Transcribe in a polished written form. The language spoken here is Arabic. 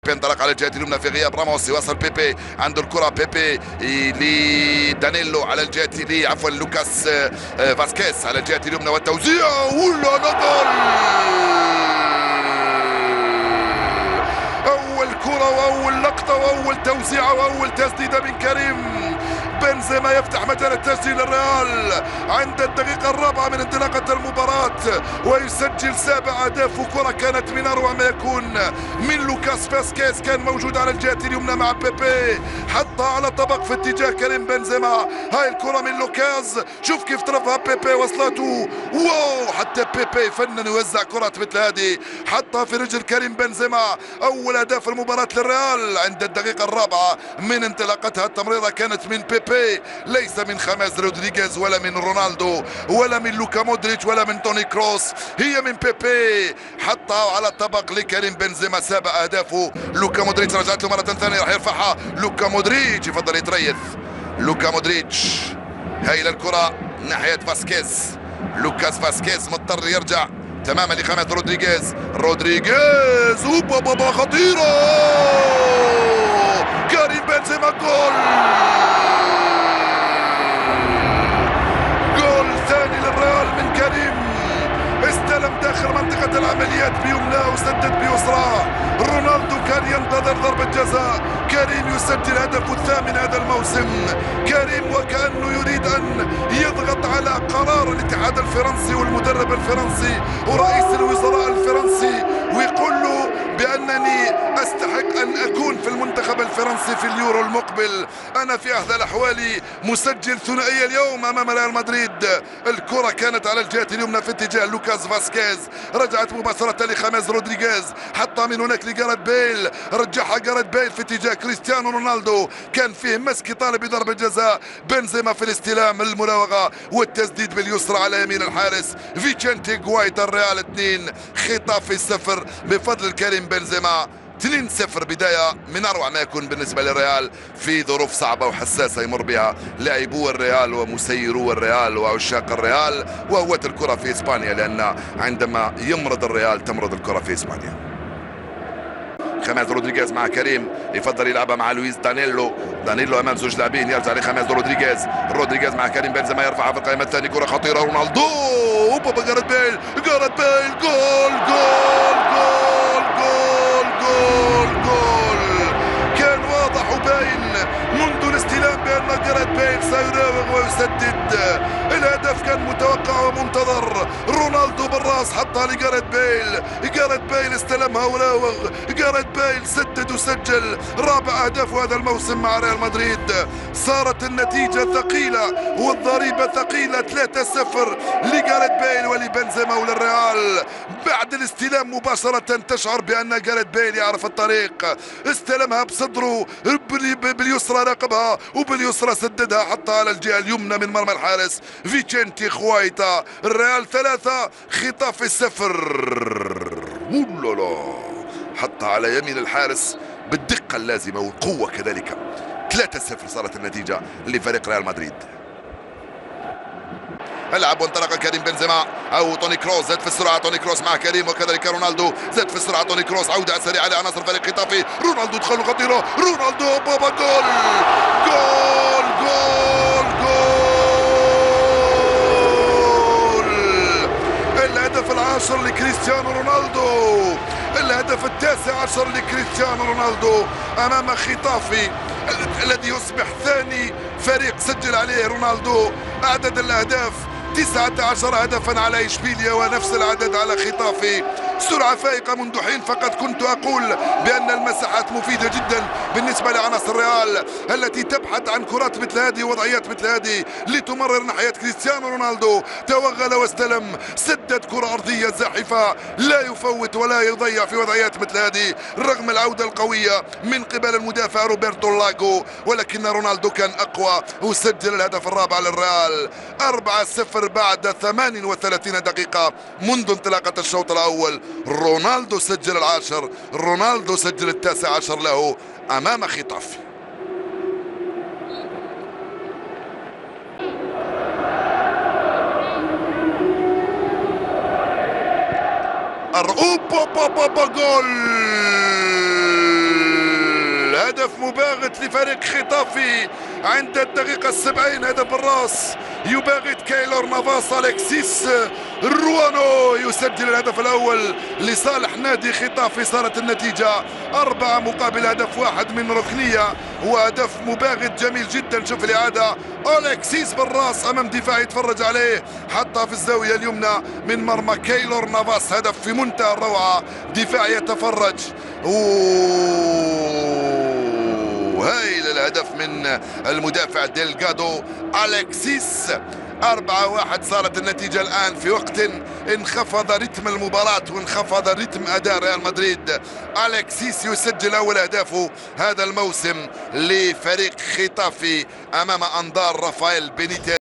بيبي انطلق على الجهة اليمنى في غياب راموس، يوصل بيبي عنده الكرة، بيبي لدانيلو على الجهة عفوا لوكاس فاسكيز على الجهة اليمنى والتوزيع ولا نقل. أول كرة وأول لقطة وأول توزيعة وأول تسديدة من كريم بنزيما يفتح مجال التسجيل للريال عند الدقيقة الرابعة من انطلاقة المباراة، ويسجل 7 أهداف، وكرة كانت من أروع ما يكون من لوكاس فاسكيز، كان موجود على الجهة اليمنى مع بيبي، حطها على طبق في اتجاه كريم بنزيما. هاي الكرة من لوكاس، شوف كيف طرفها بيبي وصلته، واو حتى بيبي يفنن ويوزع كرات مثل هذه، حطها في رجل كريم بنزيما. أول أهداف المباراة للريال عند الدقيقة الرابعة من انطلاقتها. التمريرة كانت من بيبي، ليس من خامس رودريغيز ولا من رونالدو ولا من لوكا مودريتش ولا من توني كروس، هي من بيبي، حطها على طبق لكريم بنزيما. 7 أهدافه. لوكا مودريتش رجعت له مرة ثانية، راح يرفعها لوكا مودريتش، يفضل يتريث لوكا مودريتش. هاي الكرة ناحية فاسكيز، لوكاس فاسكيز مضطر يرجع تماما لخامس رودريغيز وبابا خطيرة، كريم بنزيما جول ثاني للريال من كريم، استلم داخل منطقة العمليات بيمناه وسدد بيسراه. رونالدو كان ينتظر ضربة جزاء، كريم يسجل هدفه الثامن هذا الموسم. كريم وكأنه يريد أن يضغط على قرار الاتحاد الفرنسي والمدرب الفرنسي ورئيس الوزراء الفرنسي، ويقول له بأنني أستحق أن أكون في المنتخب الفرنسي في اليورو المقبل. أنا في أحد الأحوال مسجل ثنائية اليوم أمام ريال مدريد. الكرة كانت على الجهة اليمنى في اتجاه لوكاس فاسكيز، رجعت مباشرة لخامس رودريغيز، حطها من هناك لجاريث بيل، رجعها جاريث بيل في اتجاه كريستيانو رونالدو، كان فيه مسك طالب بضربة جزاء. بنزيما في الاستلام، المراوغة والتسديد باليسرى على يمين الحارس فيتشنتي غوايتا. الريال 2 خطافي 0 بفضل كريم بنزيما. 2-0 بداية من أروع ما يكون بالنسبة للريال في ظروف صعبة وحساسة يمر بها لاعبو الريال ومسيرو الريال وعشاق الريال وهوة الكرة في إسبانيا، لأن عندما يمرض الريال تمرض الكرة في إسبانيا. خامس رودريغيز مع كريم، يفضل يلعبها مع لويس دانيلو امام زوج لاعبين، يرجع لخامس رودريغيز مع كريم بنزيما، يرفعها في القائمة الثانية، كرة خطيرة رونالدو وبابا جاريث بيل جول. كان واضح وباين منذ الاستلام بأن جاريث بيل سيراوغ ويسدد. الهدف كان متوقع ومنتظر، رونالدو بالراس حطها لجاريث بيل استلمها وراوغ، جاريث بيل سدد وسجل 4 أهداف هذا الموسم مع ريال مدريد. صارت النتيجة ثقيلة والضريبة ثقيلة، 3-0 لجاريث بيل ولبنزيما وللريال. بعد الاستلام مباشرة تشعر بأن جاريث بيل يعرف الطريق، استلمها بصدره باليسرى، راقبها وباليسرى سددها، حطها على الجهة اليمنى من مرمى الحارس فيتشنتي غوايتا. الريال 3 خطافي 0. حطها على يمين الحارس بالدقة اللازمة والقوة كذلك. 3-0 صارت النتيجة لفريق ريال مدريد. العب وانطلق كريم بنزيما او توني كروس، زاد في السرعه توني كروس مع كريم وكذلك رونالدو، زاد في السرعه توني كروس، عوده سريعه لعناصر فريق خطافي. رونالدو دخل خطيره، رونالدو بابا جول. الهدف العاشر لكريستيانو رونالدو، الهدف ال19 لكريستيانو رونالدو امام خطافي الذي يصبح ثاني فريق سجل عليه رونالدو عدد الاهداف، 19 هدفا على اشبيليا ونفس العدد على خطافي. سرعة فائقة منذ حين، فقد كنت أقول بأن المساحات مفيدة جدا بالنسبة لعناصر الريال التي تبحث عن كرات مثل هذه ووضعيات مثل هذه لتمرر ناحية كريستيانو رونالدو. توغل واستلم، سدد كرة أرضية زاحفة، لا يفوت ولا يضيع في وضعيات مثل هذه رغم العودة القوية من قبل المدافع روبرتو لاغو، ولكن رونالدو كان أقوى وسجل الهدف الرابع للريال. 4-0 بعد 38 دقيقة منذ انطلاقة الشوط الأول. رونالدو سجل العاشر، رونالدو سجل ال19 له أمام خطافي. جول هدف مباغت لفريق خطافي عند الدقيقة 70. هدف بالراس يباغت كايلور نافاس. أليكسيس روانو يسجل الهدف الأول لصالح نادي خطافي. صارت النتيجة 4-1 من ركنية وهدف مباغت جميل جدا. شوف الإعادة، أليكسيس بالراس أمام دفاع يتفرج عليه، حطها في الزاوية اليمنى من مرمى كايلور نافاس. هدف في منتهى الروعة، دفاع يتفرج. هايل الهدف من المدافع ديلغادو أليكسيس. 4-1 صارت النتيجة الآن في وقت انخفض رتم المباراة وانخفض رتم أداء ريال مدريد. أليكسيس يسجل أول أهدافه هذا الموسم لفريق خطافي أمام أنظار رافائيل بينيتيز.